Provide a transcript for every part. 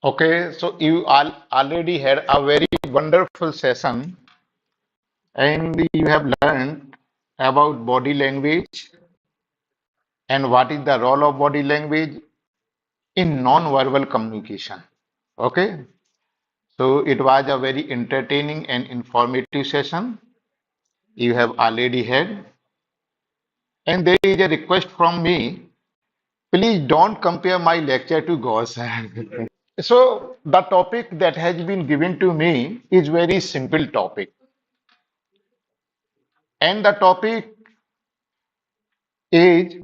Okay, so you all already had a very wonderful session and you have learned about body language and what is the role of body language in non-verbal communication. Okay, so it was a very entertaining and informative session you have already had. And there is a request from me, please don't compare my lecture to Gauss. So the topic that has been given to me is very simple topic. And the topic is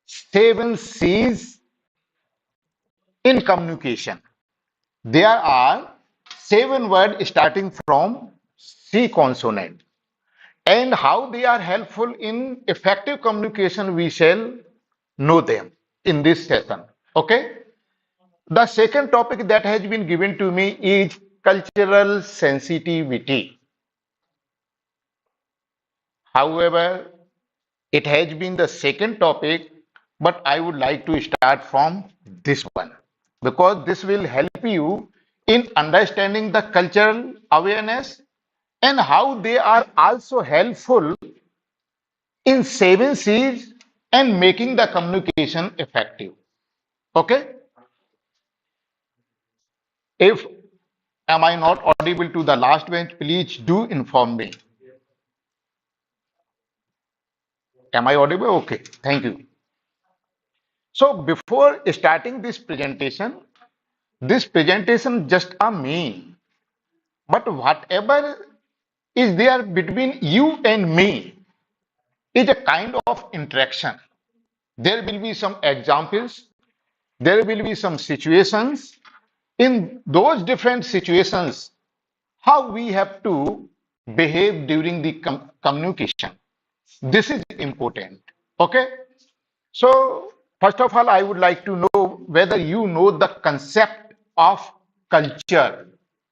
seven C's in communication. There are seven words starting from C consonant. And how they are helpful in effective communication, we shall know them in this session. Okay. The second topic that has been given to me is cultural sensitivity. However, it has been the second topic, but I would like to start from this one because this will help you in understanding the cultural awareness and how they are also helpful in saving seeds and making the communication effective. Okay? If am I not audible to the last bench, please do inform me. Am I audible? Okay, thank you. So before starting this presentation just a mean, but whatever is there between you and me is a kind of interaction. There will be some examples, there will be some situations. In those different situations, how we have to behave during the communication. This is important. Okay. So, first of all, I would like to know whether you know the concept of culture.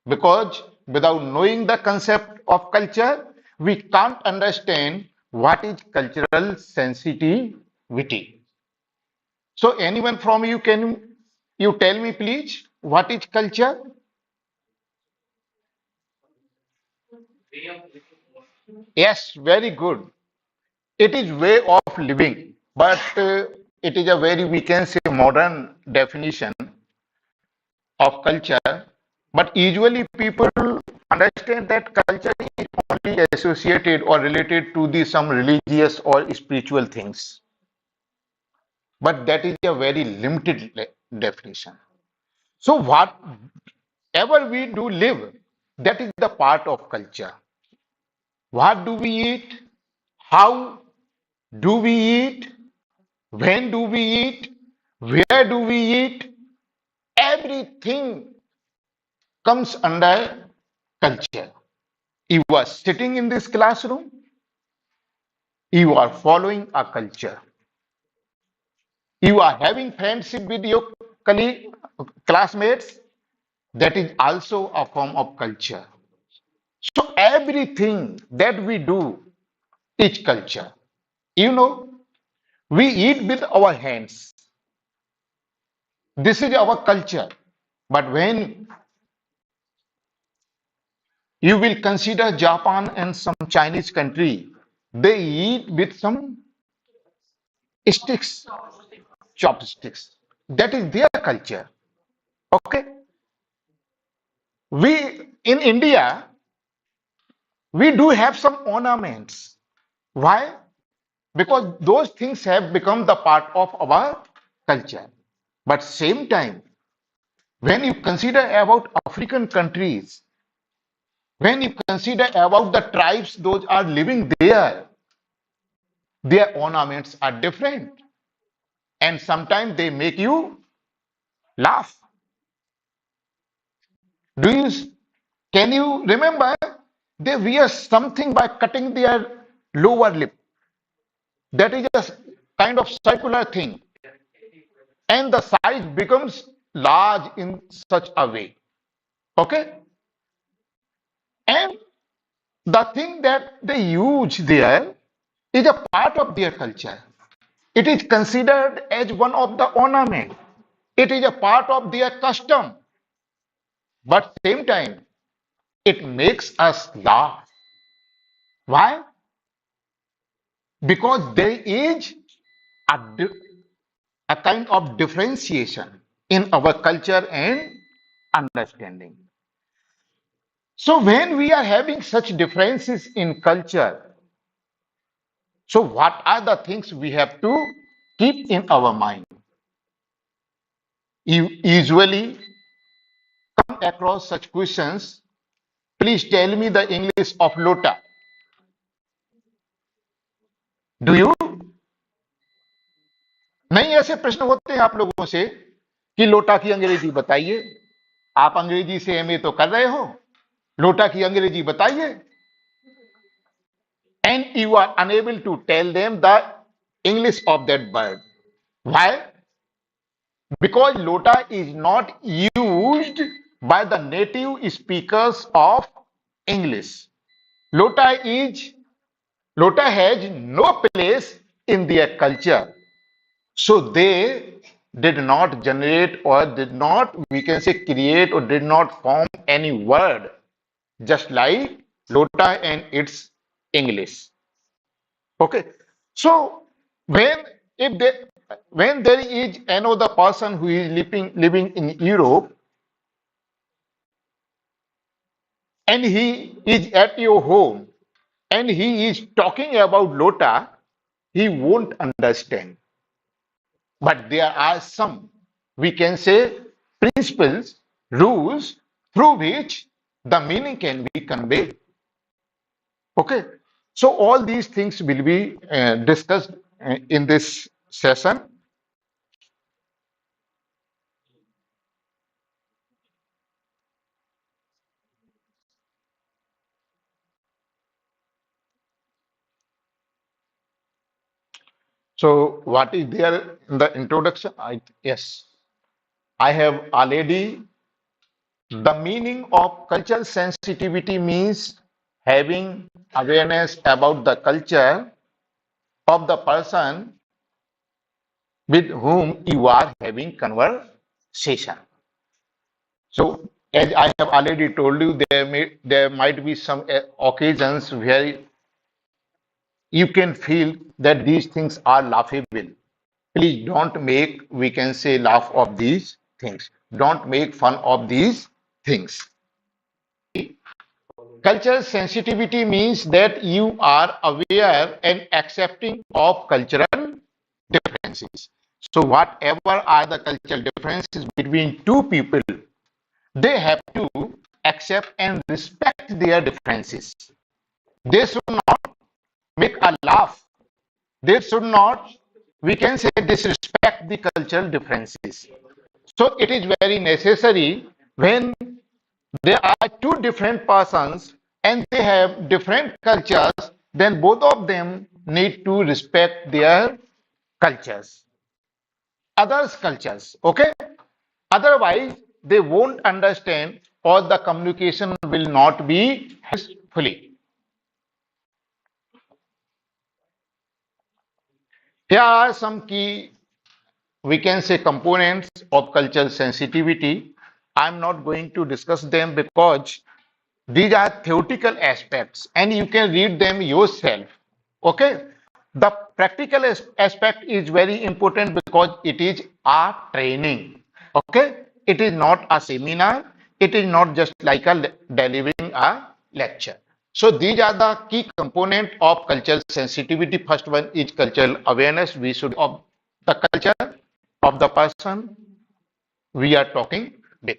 Because without knowing the concept of culture, we can't understand what is cultural sensitivity. So, anyone from you, can you tell me, please, what is culture? Yes, very good. It is way of living, but it is a very, we can say, modern definition of culture. But usually people understand that culture is only associated or related to the some religious or spiritual things. But that is a very limited definition. So whatever we do live, that is the part of culture. What do we eat? How do we eat? When do we eat? Where do we eat? Everything comes under culture. You are sitting in this classroom, you are following a culture. You are having friendship with your colleague, classmates, that is also a form of culture. So everything that we do is culture. You know, we eat with our hands. This is our culture. But when you will consider Japan and some Chinese country, they eat with some sticks, chopsticks. That is their culture. Okay. We in India, we do have some ornaments. Why? Because those things have become the part of our culture. But same time, when you consider about African countries, when you consider about the tribes those are living there, their ornaments are different. And sometimes they make you laugh. Do you can you remember they wear something by cutting their lower lip? That is a kind of circular thing, and the size becomes large in such a way. Okay, and the thing that they use there is a part of their culture. It is considered as one of the ornament. It is a part of their custom. but same time it makes us laugh. Why? Because there is a, a kind of differentiation in our culture and understanding. So when we are having such differences in culture, so what are the things we have to keep in our mind? You usually come across such questions. Please tell me the English of lota. Do you? नहीं ऐसे प्रश्न होते हैं आप लोगों से कि लोटा की अंग्रेजी बताइए. आप अंग्रेजी से एमए तो कर रहे हो, लोटा की अंग्रेजी बताइए. And you are unable to tell them the English of that bird. Why? Because lota is not used by the native speakers of English. Lota is Lota has no place in their culture. So they did not generate or did not, we can say, create or did not form any word just like Lota and its English. Okay. So when if they when there is another person who is living in Europe and he is at your home and he is talking about Lota, he won't understand. But there are some, we can say, principles, rules through which the meaning can be conveyed. Okay. So all these things will be discussed in this session. So what is there in the introduction? Yes, I have already. The meaning of cultural sensitivity means having awareness about the culture of the person with whom you are having conversation. So, as I have already told you, there might be some occasions where you can feel that these things are laughable. Please don't make, we can say, laugh of these things. Don't make fun of these things. Cultural sensitivity means that you are aware and accepting of cultural differences. So, whatever are the cultural differences between two people, they have to accept and respect their differences. They should not make a laugh. They should not, we can say, disrespect the cultural differences. So it is very necessary when there are two different persons and they have different cultures, then both of them need to respect their cultures, others' cultures. Okay? Otherwise, they won't understand or the communication will not be fully. Here are some key, we can say, components of cultural sensitivity. I'm not going to discuss them because these are theoretical aspects and you can read them yourself. Okay. The practical aspect is very important because it is a training. Okay. It is not a seminar. It is not just like a delivering a lecture. So these are the key component of cultural sensitivity. First one is cultural awareness. We should of the culture of the person we are talking with.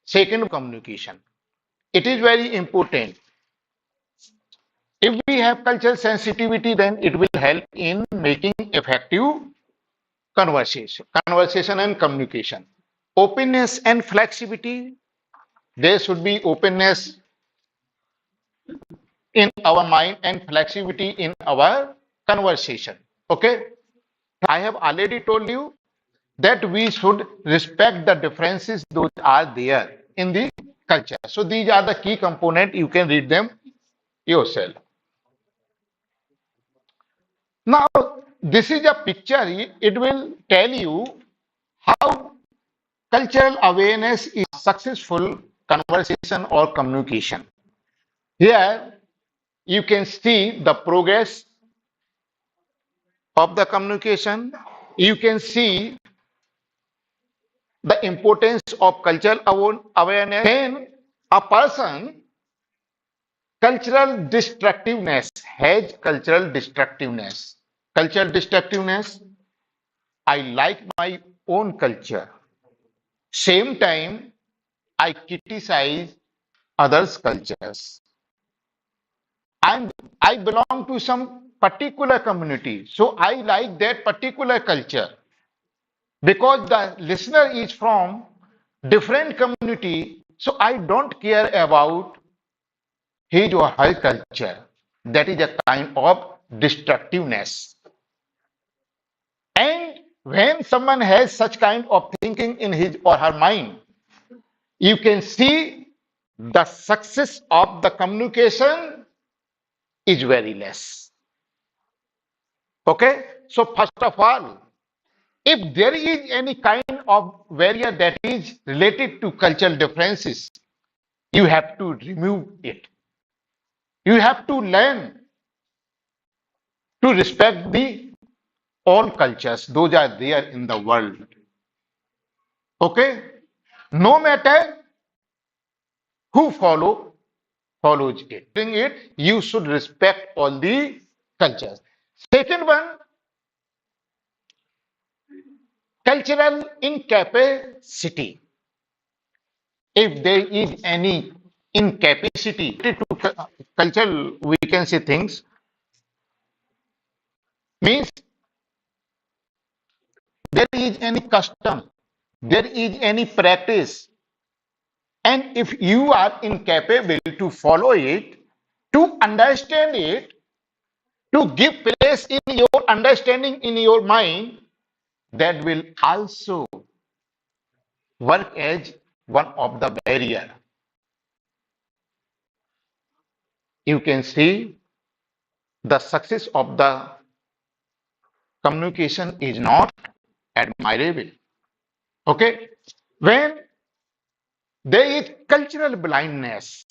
Second, communication. It is very important. If we have cultural sensitivity, then it will help in making effective conversation and communication. Openness and flexibility. There should be openness in our mind and flexibility in our conversation. Okay. I have already told you that we should respect the differences those are there in the culture. So these are the key components. You can read them yourself. Now, this is a picture. It will tell you how cultural awareness is successful conversation or communication. Here you can see the progress of the communication. You can see the importance of cultural awareness. When a person cultural destructiveness has cultural destructiveness. Cultural destructiveness, I like my own culture. Same time, I criticize others' cultures. I'm, I belong to some particular community, so I like that particular culture. Because the listener is from different community, so I don't care about his or her culture. That is a kind of destructiveness. And when someone has such kind of thinking in his or her mind, you can see the success of the communication is very less. Okay? So first of all, if there is any kind of barrier that is related to cultural differences, you have to remove it. You have to learn to respect the all cultures. Those are there in the world. Okay? No matter who follows it. Doing it, you should respect all the cultures. Second one, cultural incapacity. If there is any incapacity to cultural, we can say things, means there is any custom, there is any practice, and if you are incapable to follow it, to understand it, to give place in your understanding in your mind, that will also work as one of the barrier. You can see the success of the communication is not admirable. Okay? When there is cultural blindness,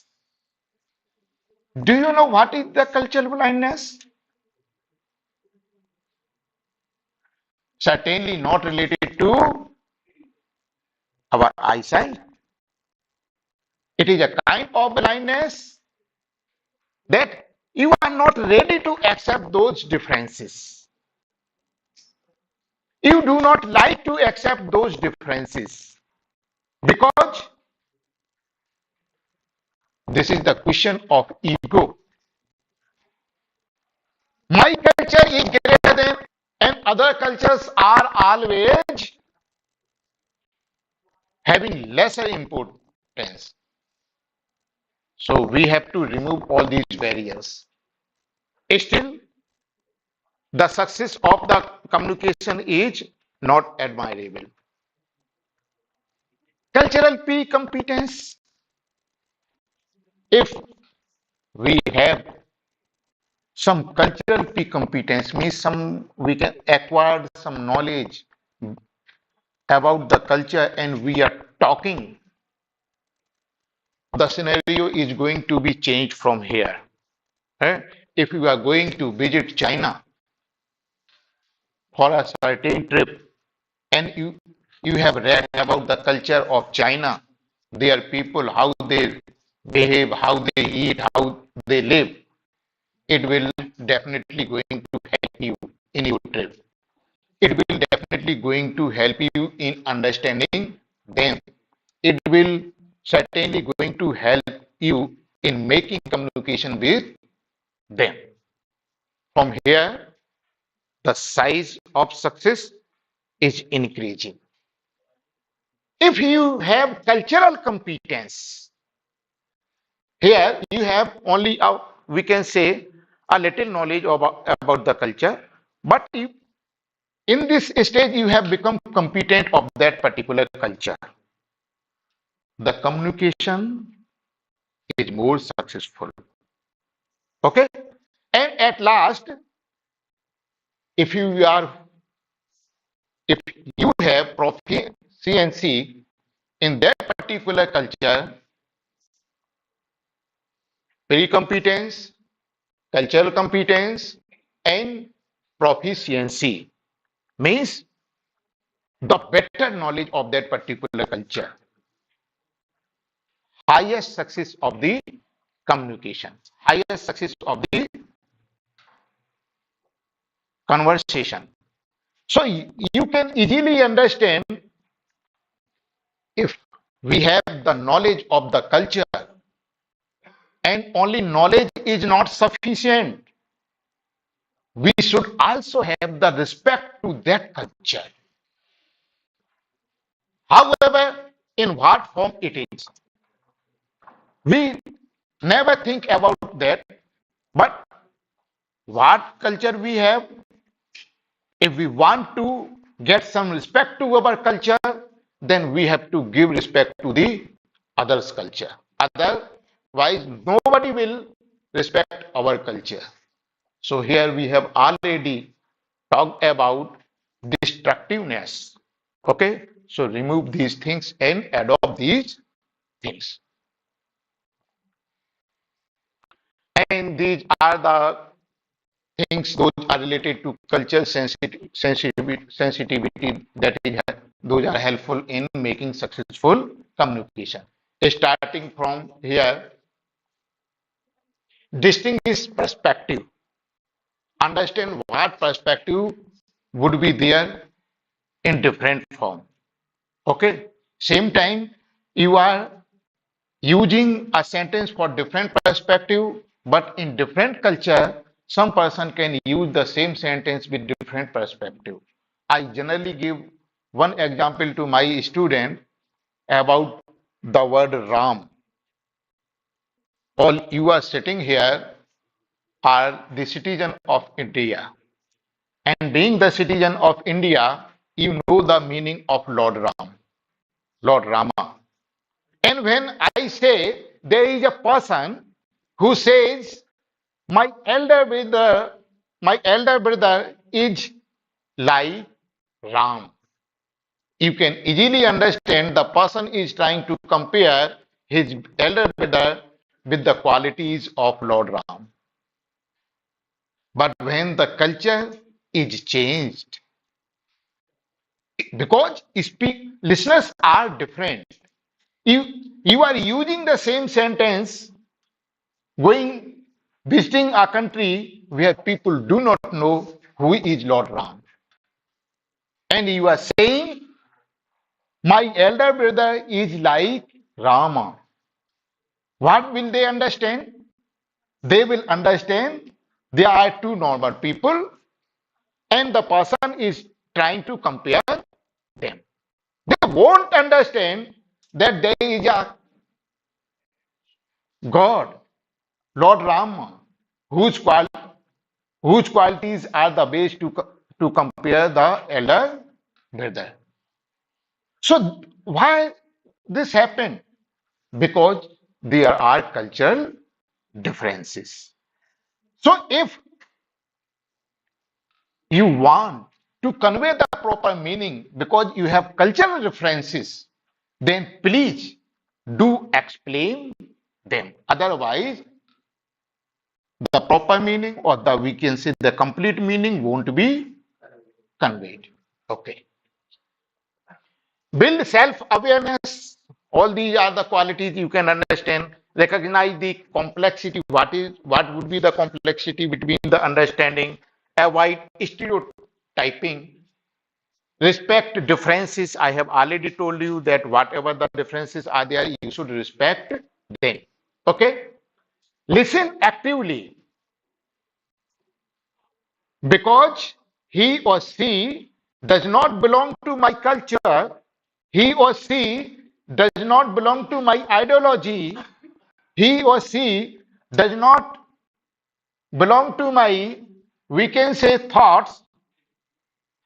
do you know what is the cultural blindness? Certainly not related to our eyesight. It is a kind of blindness that you are not ready to accept those differences. You do not like to accept those differences because this is the question of ego. My culture is greater than, and other cultures are always having lesser importance. So we have to remove all these barriers. Still, the success of the communication is not admirable. Cultural P competence. If we have some cultural P competence, means some we can acquire some knowledge about the culture and we are talking, the scenario is going to be changed from here. Eh? If you are going to visit China for a certain trip and you have read about the culture of China, their people, how they behave, how they eat, how they live, it will definitely going to help you in your trip. It will definitely going to help you in understanding them. It will certainly going to help you in making communication with them. From here, the size of success is increasing. If you have cultural competence, here you have only a, we can say a little knowledge about the culture, but in this stage you have become competent of that particular culture. The communication is more successful. Okay? And at last, if you are if you have proficiency in that particular culture, pre-competence, cultural competence, and proficiency. Means the better knowledge of that particular culture, highest success of the communication, highest success of the conversation. So you can easily understand, if we have the knowledge of the culture, and only knowledge is not sufficient, we should also have the respect to that culture. However, in what form it is, we never think about that. But what culture we have, if we want to get some respect to our culture, then we have to give respect to the others' culture. Otherwise, nobody will respect our culture. So here we have already talked about destructiveness. Okay, so remove these things and adopt these things. And these are the things those are related to cultural sensitivity, that is, those are helpful in making successful communication. Starting from here, distinguish perspective. Understand what perspective would be there in different form. Okay. Same time, you are using a sentence for different perspective, but in different culture, some person can use the same sentence with different perspective. I generally give one example to my student about the word Ram. All you are sitting here are the citizen of India, and being the citizen of India, you know the meaning of Lord Ram, Lord Rama. And when I say there is a person who says my elder brother, my elder brother is like Ram, you can easily understand the person is trying to compare his elder brother with the qualities of Lord Ram. But when the culture is changed, because listeners are different, you you are using the same sentence going visiting a country where people do not know who is Lord Ram. And you are saying, my elder brother is like Rama. What will they understand? They will understand they are two normal people and the person is trying to compare them. They won't understand that there is a God, Lord Rama, whose, qual- whose qualities are the base to compare the elder brother. So why this happened? Because there are cultural differences. So if you want to convey the proper meaning because you have cultural references, then please do explain them. Otherwise, the proper meaning, or the we can say the complete meaning, won't be conveyed. Okay. Build self-awareness. All these are the qualities you can understand. Recognize the complexity. What would be the complexity between the understanding? Avoid stereotyping. Respect differences. I have already told you that whatever the differences are there, you should respect them. Okay? Listen actively because he or she does not belong to my culture. He or she does not belong to my ideology. He or she does not belong to my, we can say, thoughts.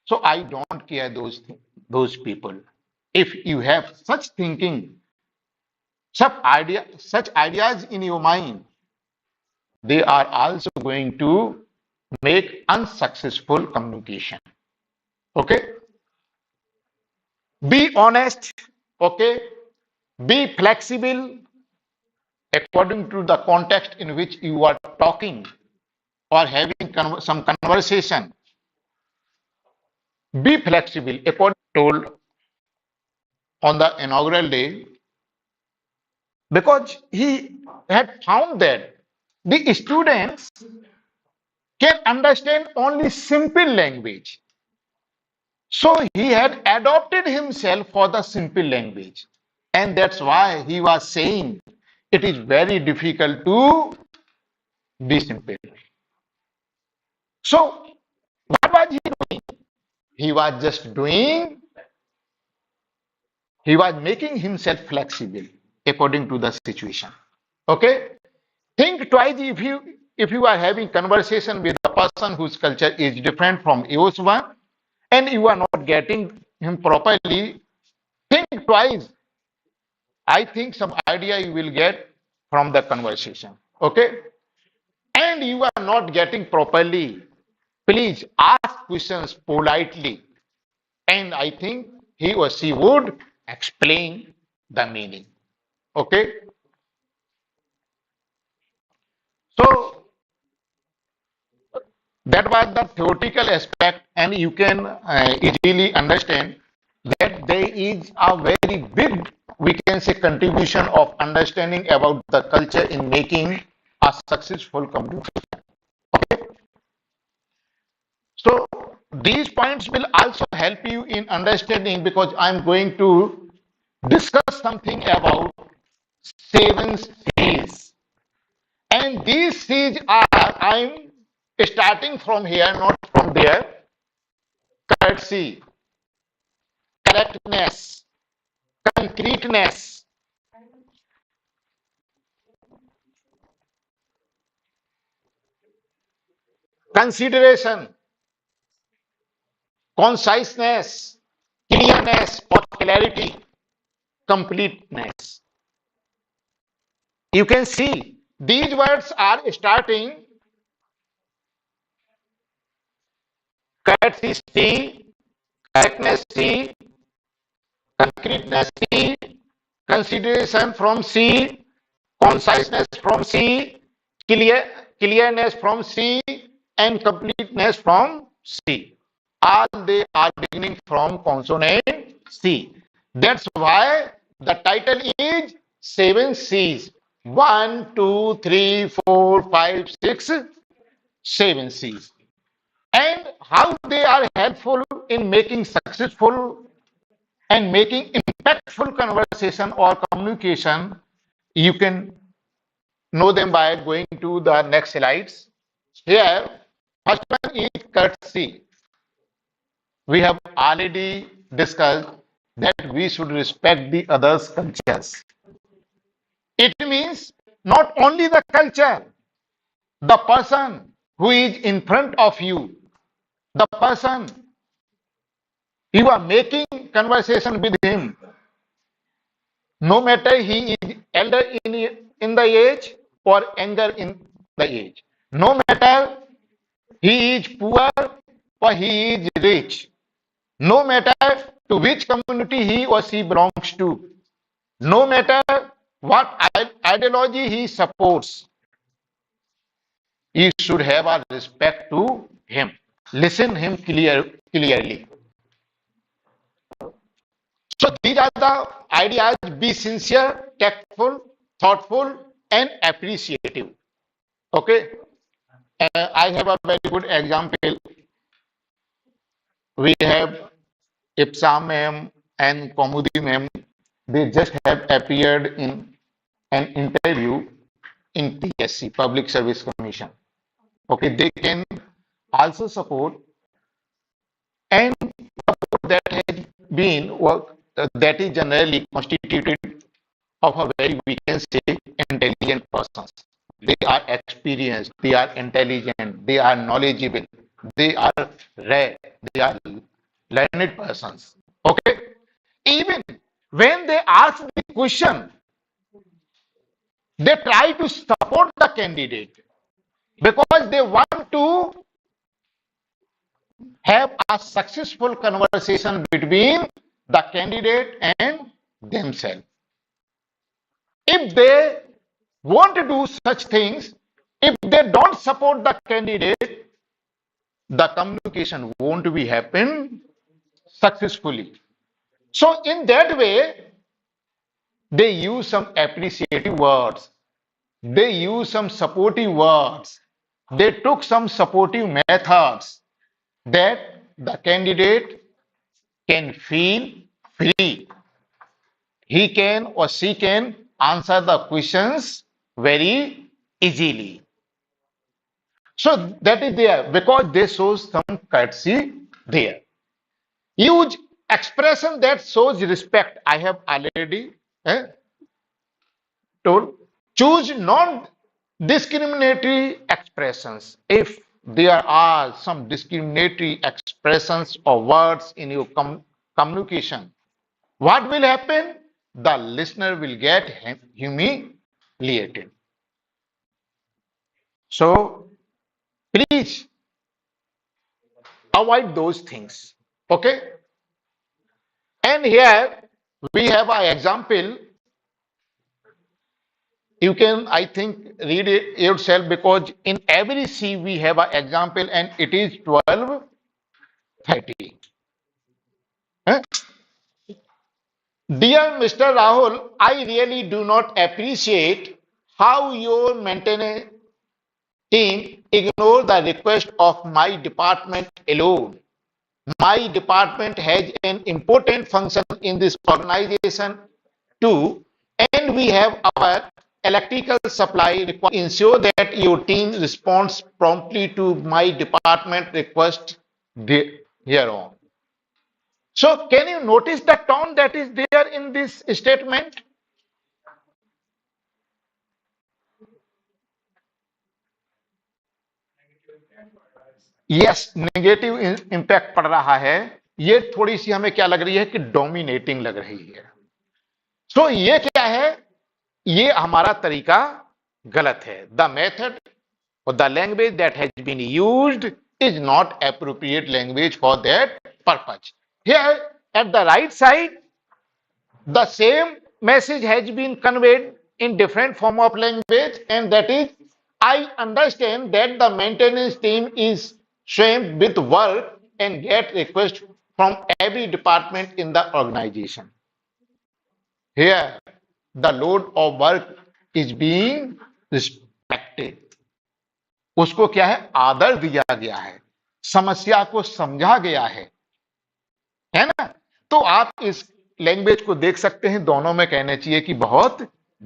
So I don't care those people. If you have such thinking, such ideas in your mind, they are also going to make unsuccessful communication. Okay? Be honest. Okay? Be flexible. according to the context in which you are talking or having some conversation. Be flexible. According told on the inaugural day, because he had found that the students can understand only simple language. So he had adopted himself for the simple language. And that's why he was saying it is very difficult to be simple. So what was he doing? He was just doing, he was making himself flexible according to the situation. Okay? Think twice if you are having conversation with a person whose culture is different from yours one and you are not getting him properly, think twice. I think some idea you will get from the conversation. Okay? And you are not getting properly, please ask questions politely. And I think he or she would explain the meaning. Okay? So that was the theoretical aspect, and you can easily understand that there is a very big, we can say, contribution of understanding about the culture in making a successful communication. So these points will also help you in understanding because I'm going to discuss something about 7 C's. And these C's are, I'm starting from here, not from there. Courtesy, correctness, concreteness, consideration, conciseness, clearness or clarity, completeness. You can see these words are starting courtesy C, correctness C, concreteness C, consideration from C, conciseness from C, clearness from C, and completeness from C. All they are beginning from consonant C. That's why the title is 7 C's. 1, 2, 3, 4, 5, 6, 7 C's. And how they are helpful in making successful and making impactful conversation or communication, you can know them by going to the next slides. Here, first one is courtesy. We have already discussed that we should respect the others' cultures. It means not only the culture, the person who is in front of you, the person you are making conversation with him, no matter he is elder in the age or younger in the age, no matter he is poor or he is rich, no matter to which community he or she belongs to, no matter what ideology he supports, you should have a respect to him. Listen him clearly. So these are the ideas: be sincere, tactful, thoughtful, and appreciative. Okay. I have a very good example. We have Ipsam ma'am and Komudi ma'am. They just have appeared in an interview in PSC, Public Service Commission. Okay, they can also support, and that has been work that is generally constituted of a very, we can say, intelligent persons. They are experienced, they are intelligent, they are knowledgeable, they are rare, they are learned persons. Okay, even when they ask the question, they try to support the candidate because they want to have a successful conversation between the candidate and themselves. If they won't do such things. If they don't support the candidate, the communication won't be happen successfully. So in that way, they use some appreciative words. They use some supportive words. They took some supportive methods that the candidate can feel free. He can or she can answer the questions very easily. So that is there because they show some courtesy there. Use expression that shows respect. I have already told. Choose non-discriminatory expressions. If there are some discriminatory expressions or words in your communication, what will happen? The listener will get humiliated. So please avoid those things. Okay? And here we have an example. You can, I think, read it yourself because in every C we have an example and it is 12:30. Huh? Dear Mr. Rahul, I really do not appreciate how your maintenance team ignore the request of my department alone. My department has an important function in this organization too, and we have our electrical supply required. Ensure that your team responds promptly to my department request hereon. So, can you notice the tone that is there in this statement? Yes negative impact पड़ रहा है. ये थोड़ी सी हमें क्या लग रही है कि डोमिनेटिंग लग रही है. सो ये क्या है? ये हमारा तरीका गलत है. द मेथड और the language that has been used is not appropriate language for that purpose. Here at the right side, the same message has been conveyed in different form of language, and that is, I understand that the maintenance team is swamped with work and get requests from every department in the organization. Here, the load of work is being respected. उसको क्या है? आदर दिया गया है, समस्या को समझा गया है ना? तो आप इस लैंग्वेज को देख सकते हैं, दोनों में कहना चाहिए कि बहुत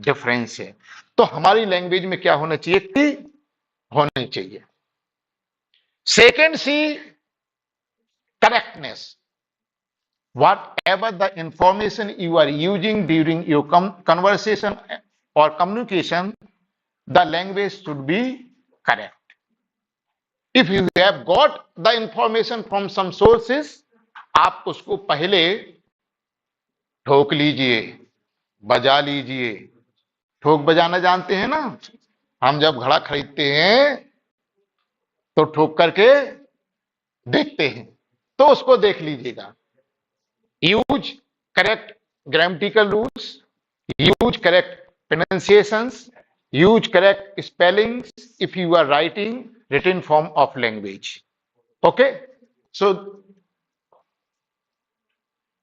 डिफरेंस है. तो हमारी लैंग्वेज में क्या होना चाहिए? कि होनी चाहिए. Second C, correctness. Whatever the information you are using during your conversation or communication, the language should be correct. If you have got the information from some sources, आप उसको पहले ठोक लीजिए, बजा लीजिए. ठोक बजाना जानते हैं ना? हम जब घड़ा खरीदते हैं तो ठोक करके देखते हैं, तो उसको देख लीजिएगा. Use correct grammatical rules, use correct pronunciations, use correct spellings if you are writing written form of language. Okay? So,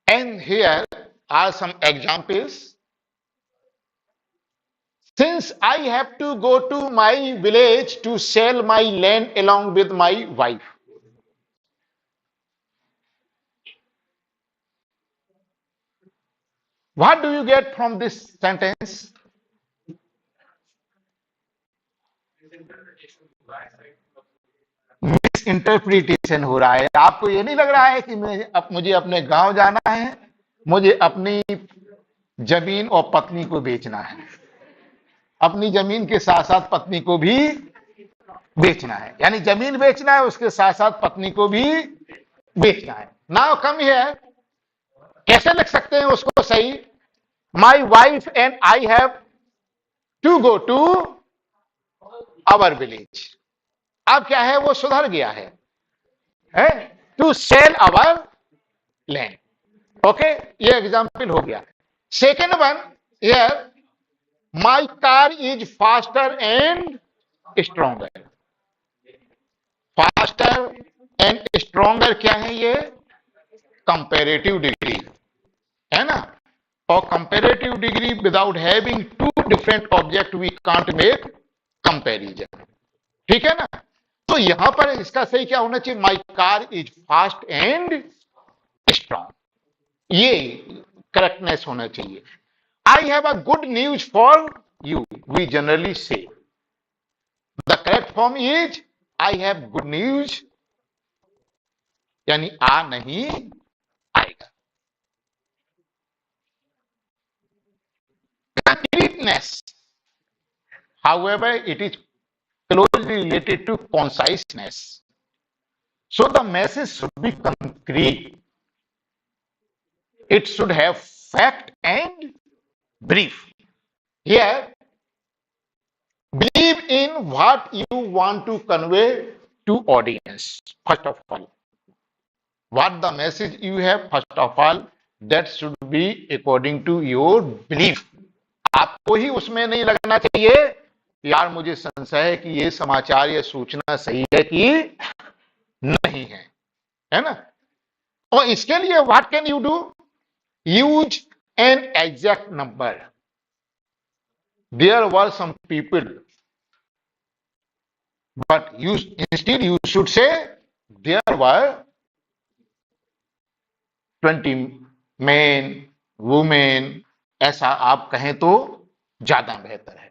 and here are some examples. Since I have to go to my village to sell my land along with my wife. What do you get from this sentence? Miss interpretation हो रहा है. आपको ये नहीं लग रहा है कि मुझे अपने गांव जाना है, मुझे अपनी जमीन और पत्नी को बेचना है, अपनी जमीन के साथ साथ पत्नी को भी बेचना है, यानी जमीन बेचना है, उसके साथ साथ पत्नी को भी बेचना है. नाउ कम हियर, कैसे लिख सकते हैं उसको सही? My wife and I have to go to our village. अब क्या है? वो सुधर गया है, to sell our land. Okay, ये एग्जाम्पल हो गया. Second one here, My car is faster and stronger. Faster and stronger क्या है ये? कंपेरेटिव डिग्री है ना? और comparative degree without having two different object we can't make comparison. ठीक है ना? तो यहां पर इसका सही क्या होना चाहिए? My car is fast and strong, ये करेक्टनेस होना चाहिए। I have a good news for you, we generally say. The correct form is I have good news, यानी आ नहीं आएगा। Completeness, however, it is closely related to conciseness. So the message should be concrete. It should have fact and brief. Here, believe in what you want to convey to audience. First of all, what the message you have, first of all, that should be according to your belief. आपको ही उसमें नहीं लगना चाहिए यार मुझे संशय है कि ये समाचार या सूचना सही है कि नहीं है ना? और इसके लिए what can you do? Use an exact number. There were some people, but you instead you should say there were 20 men women, ऐसा आप कहें तो ज्यादा बेहतर है।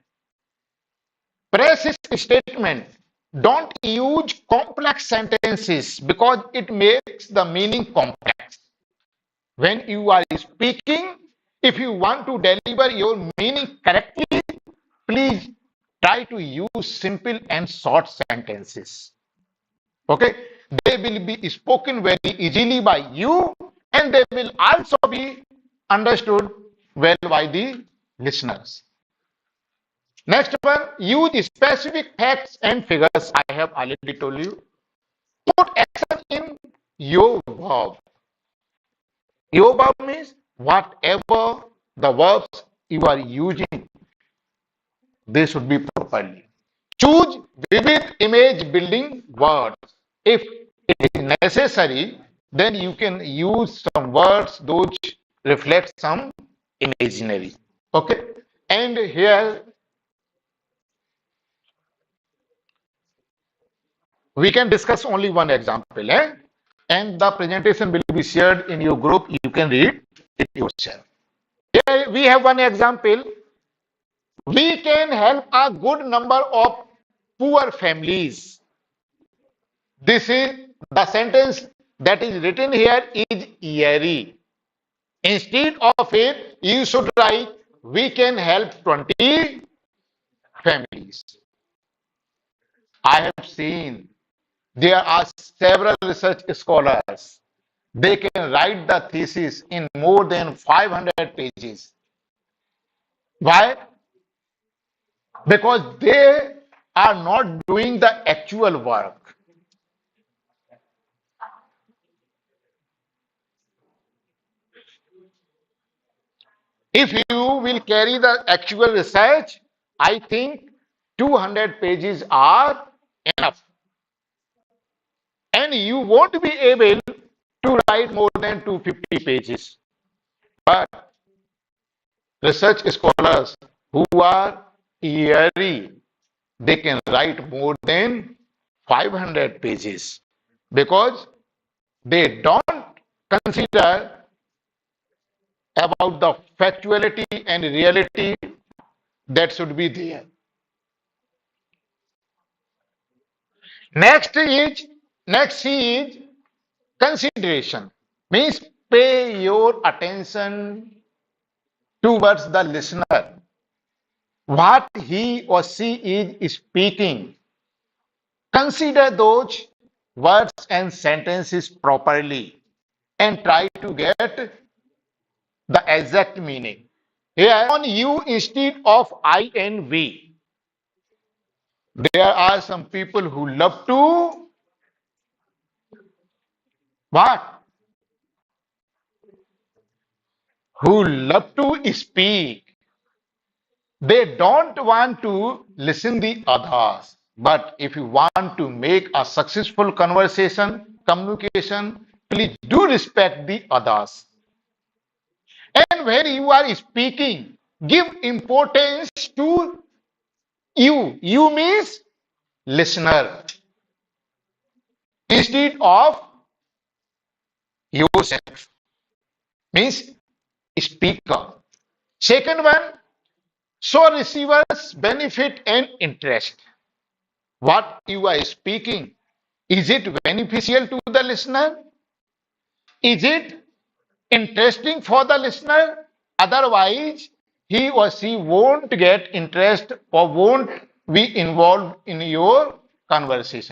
Precise statement. Don't use complex sentences because it makes the meaning complex. When you are speaking, if you want to deliver your meaning correctly, please try to use simple and short sentences. Okay? They will be spoken very easily by you and they will also be understood well by the listeners. Next one, use specific facts and figures. I have already told you. Put action in your verb. Your verb means whatever the verbs you are using, they should be properly. Choose vivid image building words. If it is necessary, then you can use some words those reflect some imaginary. Okay. And here we can discuss only one example, and the presentation will be shared in your group. You can read it yourself. Here we have one example. We can help a good number of poor families. This is the sentence that is written here is eerie. Instead of it, you should write, we can help 20 families. I have seen there are several research scholars. They can write the thesis in more than 500 pages. Why? Because they are not doing the actual work. If you will carry the actual research, I think 200 pages are enough. And you won't be able to write more than 250 pages. But research scholars who are eerie, they can write more than 500 pages because they don't consider about the factuality and reality that should be there. Next is next C is consideration. Means pay your attention towards the listener. What he or she is speaking. Consider those words and sentences properly and try to get the exact meaning. Here on you instead of I and we. There are some people who love to what? Who love to speak. They don't want to listen the others. But if you want to make a successful conversation, communication, please do respect the others. And when you are speaking, give importance to you. You means listener instead of yourself. Means speaker. Second one, show receivers benefit and interest. What you are speaking, is it beneficial to the listener? Is it interesting for the listener? Otherwise, he or she won't get interest or won't be involved in your conversation.